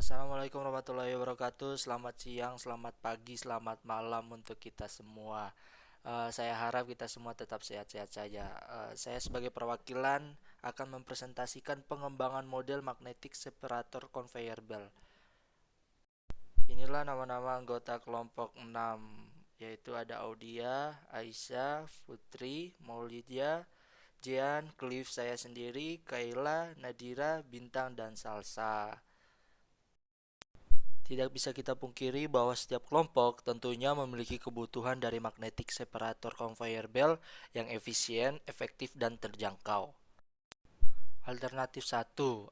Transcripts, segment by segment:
Assalamualaikum warahmatullahi wabarakatuh. Selamat siang, selamat pagi, selamat malam untuk kita semua. Saya harap kita semua tetap sehat-sehat saja. Saya sebagai perwakilan akan mempresentasikan pengembangan model magnetic separator conveyor belt. Inilah nama-nama anggota kelompok 6, yaitu ada Audia, Aisyah, Putri, Maulidia, Jian, Cliff, saya sendiri, Kaila, Nadira, Bintang, dan Salsa. Tidak bisa kita pungkiri bahwa setiap kelompok tentunya memiliki kebutuhan dari magnetic separator conveyor belt yang efisien, efektif, dan terjangkau. Alternatif satu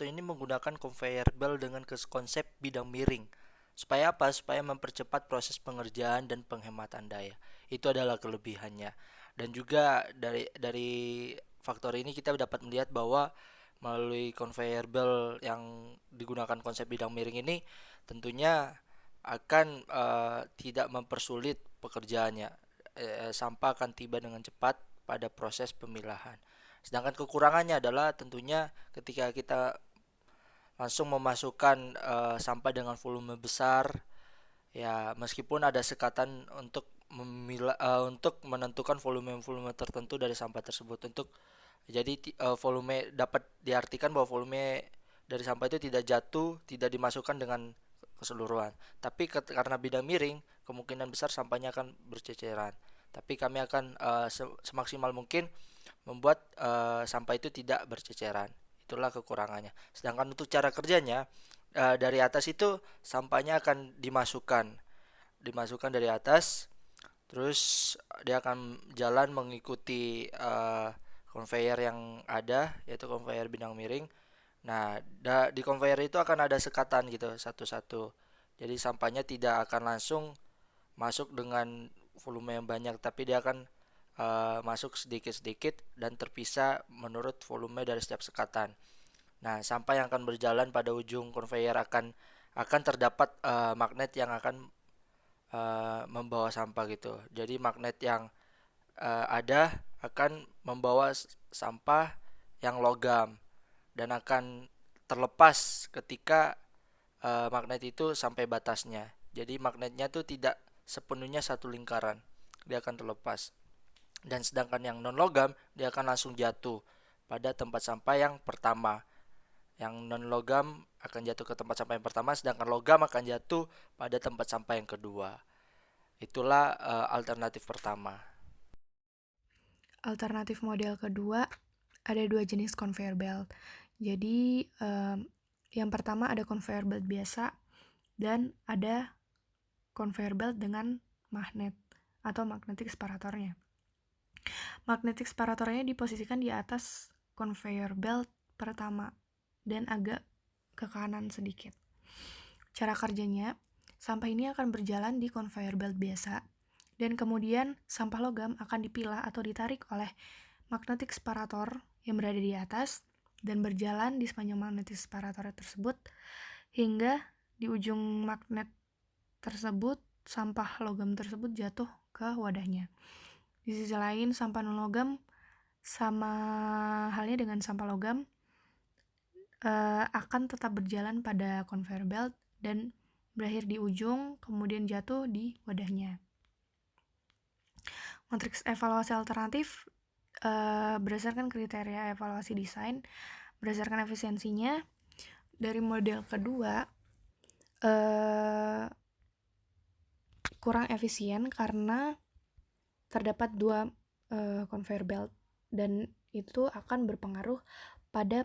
ini menggunakan conveyor belt dengan konsep bidang miring. Supaya apa? Supaya mempercepat proses pengerjaan dan penghematan daya. Itu adalah kelebihannya. Dan juga dari faktor ini kita dapat melihat bahwa melalui conveyor belt yang digunakan konsep bidang miring ini tentunya akan tidak mempersulit pekerjaannya. Sampah akan tiba dengan cepat pada proses pemilahan. Sedangkan kekurangannya adalah tentunya ketika kita langsung memasukkan sampah dengan volume besar, ya meskipun ada sekatan untuk untuk menentukan volume-volume tertentu dari sampah tersebut. Volume dapat diartikan bahwa volume dari sampah itu tidak jatuh, tidak dimasukkan dengan keseluruhan. Tapi karena bidang miring, kemungkinan besar sampahnya akan berceceran. Tapi kami akan semaksimal mungkin membuat sampah itu tidak berceceran. Itulah kekurangannya. Sedangkan untuk cara kerjanya, dari atas itu sampahnya akan dimasukkan dari atas, terus dia akan jalan mengikuti conveyor yang ada, yaitu conveyor bidang miring. Nah, di conveyor itu akan ada sekatan gitu satu-satu. Jadi sampahnya tidak akan langsung masuk dengan volume yang banyak, tapi dia akan masuk sedikit-sedikit dan terpisah menurut volume dari setiap sekatan. Nah, sampah yang akan berjalan pada ujung conveyor akan terdapat magnet yang akan membawa sampah gitu. Jadi magnet yang ada akan membawa sampah yang logam dan akan terlepas ketika magnet itu sampai batasnya. Jadi magnetnya tuh tidak sepenuhnya satu lingkaran, dia akan terlepas. Dan sedangkan yang non logam dia akan langsung jatuh pada tempat sampah yang pertama. Yang non logam akan jatuh ke tempat sampah yang pertama, sedangkan logam akan jatuh pada tempat sampah yang kedua. Itulah alternatif pertama. Alternatif model kedua, ada dua jenis conveyor belt. Jadi, yang pertama ada conveyor belt biasa dan ada conveyor belt dengan magnet atau magnetic separatornya. Magnetic separatornya diposisikan di atas conveyor belt pertama dan agak ke kanan sedikit. Cara kerjanya, sampah ini akan berjalan di conveyor belt biasa dan kemudian sampah logam akan dipilah atau ditarik oleh magnetic separator yang berada di atas dan berjalan di sepanjang magnetic separator tersebut hingga di ujung magnet tersebut sampah logam tersebut jatuh ke wadahnya. Di sisi lain, sampah non logam sama halnya dengan sampah logam akan tetap berjalan pada conveyor belt dan berakhir di ujung, kemudian jatuh di wadahnya. Matriks evaluasi alternatif berdasarkan kriteria evaluasi desain, berdasarkan efisiensinya, dari model kedua kurang efisien karena terdapat dua conveyor belt dan itu akan berpengaruh pada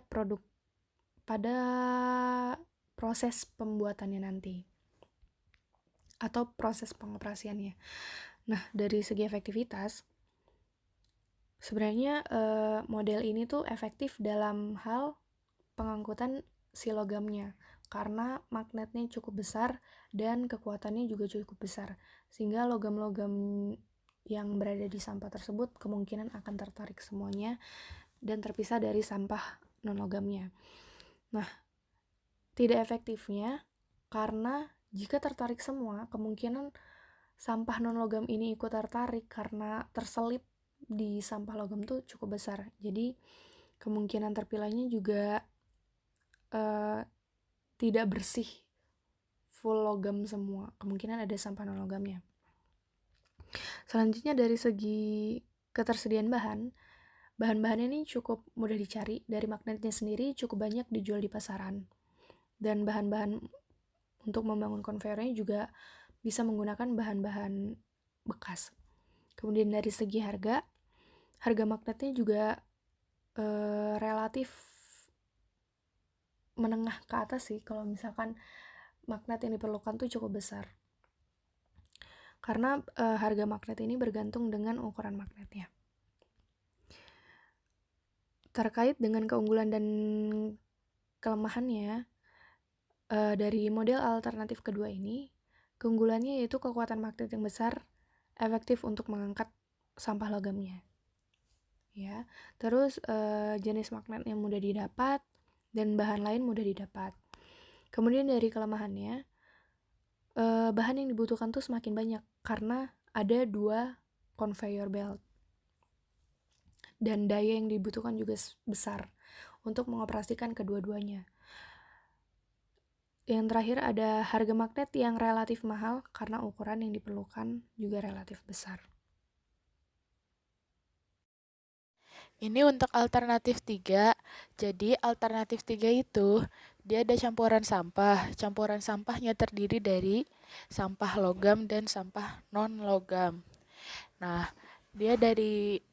proses pembuatannya nanti atau proses pengoperasiannya. Nah, dari segi efektivitas, sebenarnya model ini tuh efektif dalam hal pengangkutan si logamnya karena magnetnya cukup besar dan kekuatannya juga cukup besar, sehingga logam-logam yang berada di sampah tersebut kemungkinan akan tertarik semuanya dan terpisah dari sampah non-logamnya. Nah, tidak efektifnya karena jika tertarik semua, kemungkinan sampah non-logam ini ikut tertarik karena terselip di sampah logam tuh cukup besar. Jadi, kemungkinan terpilahnya juga tidak bersih, full logam semua, kemungkinan ada sampah non logamnya. Selanjutnya dari segi ketersediaan bahan-bahannya ini cukup mudah dicari, dari magnetnya sendiri cukup banyak dijual di pasaran, dan bahan-bahan untuk membangun konveyornya juga bisa menggunakan bahan-bahan bekas. Kemudian dari segi harga magnetnya juga relatif menengah ke atas sih, kalau misalkan magnet yang diperlukan tuh cukup besar. Karena harga magnet ini bergantung dengan ukuran magnetnya. Terkait dengan keunggulan dan kelemahannya, dari model alternatif kedua ini, keunggulannya yaitu kekuatan magnet yang besar, efektif untuk mengangkat sampah logamnya. Ya, terus jenis magnet yang mudah didapat dan bahan lain mudah didapat. Kemudian dari kelemahannya, bahan yang dibutuhkan tuh semakin banyak karena ada 2 conveyor belt. Dan daya yang dibutuhkan juga besar untuk mengoperasikan kedua-duanya. Yang terakhir ada harga magnet yang relatif mahal karena ukuran yang diperlukan juga relatif besar. Ini untuk alternatif 3. Jadi alternatif 3 itu dia ada campuran sampah. Campuran sampahnya terdiri dari sampah logam dan sampah non-logam. Nah, dia dari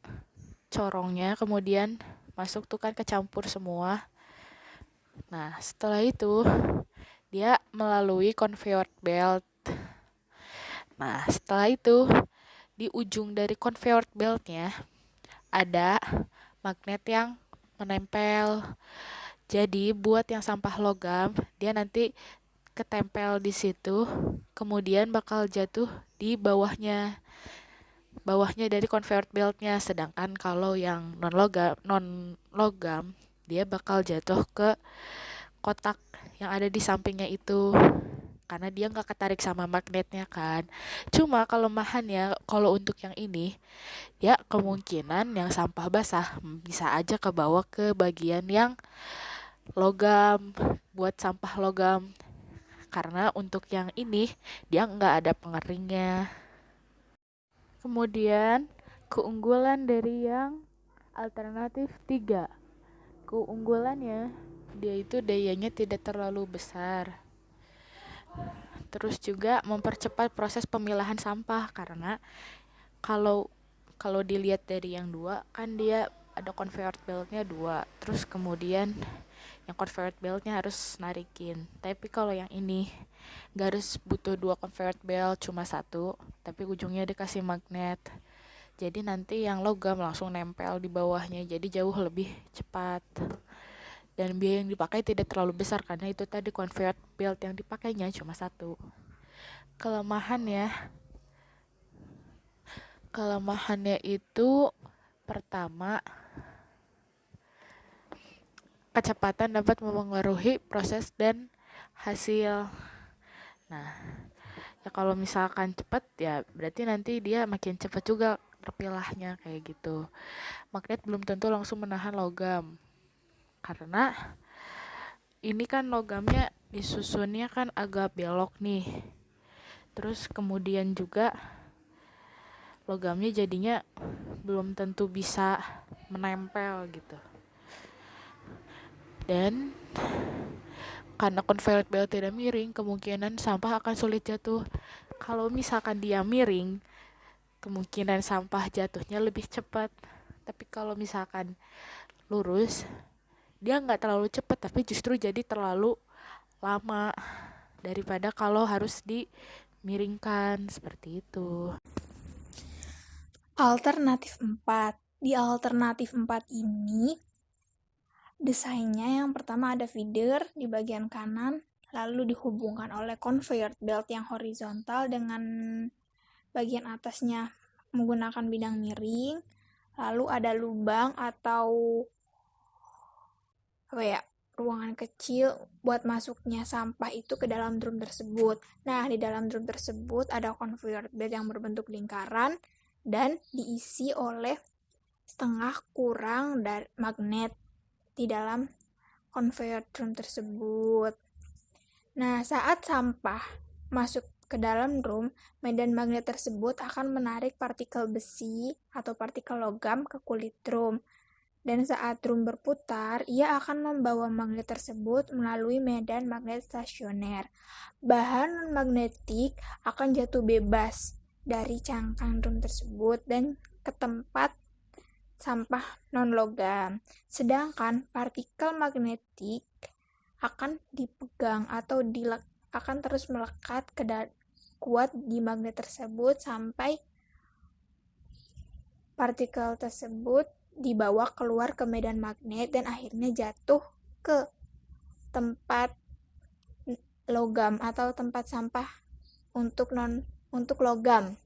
corongnya kemudian masuk tuh kan kecampur semua. Nah, setelah itu dia melalui conveyor belt. Nah, setelah itu di ujung dari conveyor beltnya ada magnet yang menempel. Jadi buat yang sampah logam, dia nanti ketempel di situ, kemudian bakal jatuh di bawahnya dari conveyor beltnya. Sedangkan kalau yang non logam dia bakal jatuh ke kotak yang ada di sampingnya itu, karena dia nggak ketarik sama magnetnya kan. Cuma kelemahannya kalau untuk yang ini, ya kemungkinan yang sampah basah bisa aja kebawa ke bagian yang logam, buat sampah logam. Karena untuk yang ini dia nggak ada pengeringnya. Kemudian keunggulan dari yang alternatif 3. Keunggulannya dia itu dayanya tidak terlalu besar. Terus juga mempercepat proses pemilahan sampah, karena kalau dilihat dari yang 2 kan dia ada conveyor beltnya 2, terus kemudian yang conveyor beltnya harus narikin. Tapi kalau yang ini gak harus butuh 2 conveyor belt, cuma 1, tapi ujungnya dikasih magnet. Jadi nanti yang logam langsung nempel di bawahnya, jadi jauh lebih cepat. Dan biaya yang dipakai tidak terlalu besar karena itu tadi conveyor belt yang dipakainya cuma 1. Kelemahannya itu pertama, kecepatan dapat mempengaruhi proses dan hasil. Nah, ya kalau misalkan cepat ya berarti nanti dia makin cepat juga terpilahnya kayak gitu. Magnet belum tentu langsung menahan logam, karena ini kan logamnya disusunnya kan agak belok nih. Terus kemudian juga logamnya jadinya belum tentu bisa menempel gitu. Dan karena conveyor belt tidak miring, kemungkinan sampah akan sulit jatuh. Kalau misalkan dia miring, kemungkinan sampah jatuhnya lebih cepat. Tapi kalau misalkan lurus, dia nggak terlalu cepat, tapi justru jadi terlalu lama daripada kalau harus dimiringkan seperti itu. Alternatif 4. Di alternatif 4 ini, desainnya yang pertama ada feeder di bagian kanan, lalu dihubungkan oleh conveyor belt yang horizontal dengan bagian atasnya menggunakan bidang miring, lalu ada lubang atau ruangan kecil buat masuknya sampah itu ke dalam drum tersebut. Nah, di dalam drum tersebut ada conveyor belt yang berbentuk lingkaran dan diisi oleh setengah kurang dari magnet di dalam conveyor drum tersebut. Nah, saat sampah masuk ke dalam drum, medan magnet tersebut akan menarik partikel besi atau partikel logam ke kulit drum. Dan saat drum berputar, ia akan membawa magnet tersebut melalui medan magnet stasioner. Bahan magnetik akan jatuh bebas dari cangkang drum tersebut dan ke tempat sampah non-logam. Sedangkan partikel magnetik akan dipegang atau akan terus melekat kuat di magnet tersebut sampai partikel tersebut dibawa keluar ke medan magnet dan akhirnya jatuh ke tempat logam atau tempat sampah untuk logam.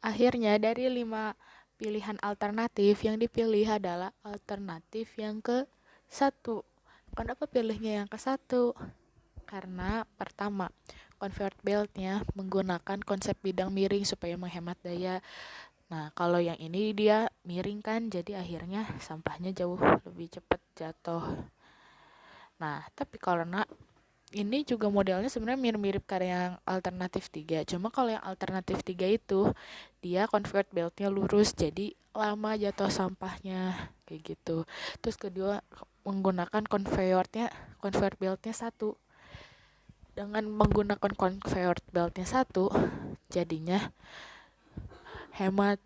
Akhirnya dari 5 pilihan alternatif yang dipilih adalah alternatif yang ke-1. Kenapa pilihnya yang ke-1? Karena pertama, conveyor belt-nya menggunakan konsep bidang miring supaya menghemat daya. Nah, kalau yang ini dia miring kan, jadi akhirnya sampahnya jauh lebih cepat jatuh. Nah, tapi karena ini juga modelnya sebenarnya mirip-mirip kayak yang alternatif 3. Cuma kalau yang alternatif 3 itu dia conveyor belt-nya lurus, jadi lama jatuh sampahnya kayak gitu. Terus kedua menggunakan conveyor belt-nya 1. Dengan menggunakan conveyor belt-nya 1, jadinya hemat,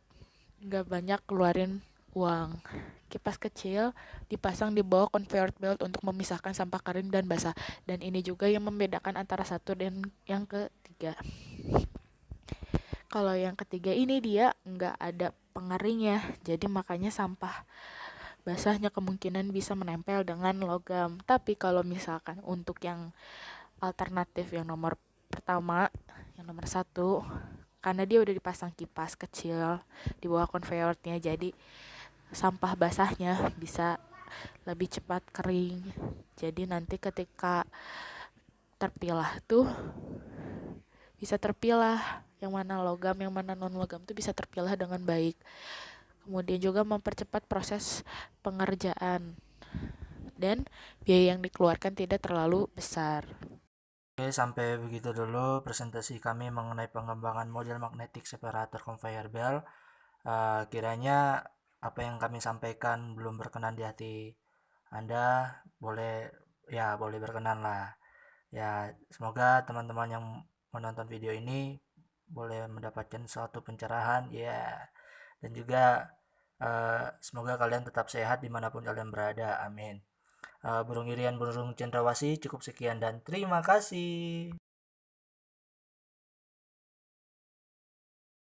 nggak banyak keluarin uang. Kipas kecil dipasang di bawah conveyor belt untuk memisahkan sampah kering dan basah. Dan ini juga yang membedakan antara satu dan yang ketiga. Kalau yang ketiga ini dia nggak ada pengeringnya, jadi makanya sampah basahnya kemungkinan bisa menempel dengan logam. Tapi kalau misalkan untuk yang alternatif yang nomor pertama, yang nomor 1, karena dia udah dipasang kipas kecil di bawah conveyornya, jadi sampah basahnya bisa lebih cepat kering. Jadi nanti ketika terpilah tuh bisa terpilah yang mana logam, yang mana non logam tuh bisa terpilah dengan baik. Kemudian juga mempercepat proses pengerjaan dan biaya yang dikeluarkan tidak terlalu besar. Oke, sampai begitu dulu presentasi kami mengenai pengembangan model magnetic separator conveyor belt. Kiranya apa yang kami sampaikan belum berkenan di hati Anda, boleh berkenan lah. Ya, semoga teman-teman yang menonton video ini boleh mendapatkan suatu pencerahan ya, dan juga semoga kalian tetap sehat dimanapun kalian berada, amin. Burung Irian, burung cendrawasih, cukup sekian dan terima kasih.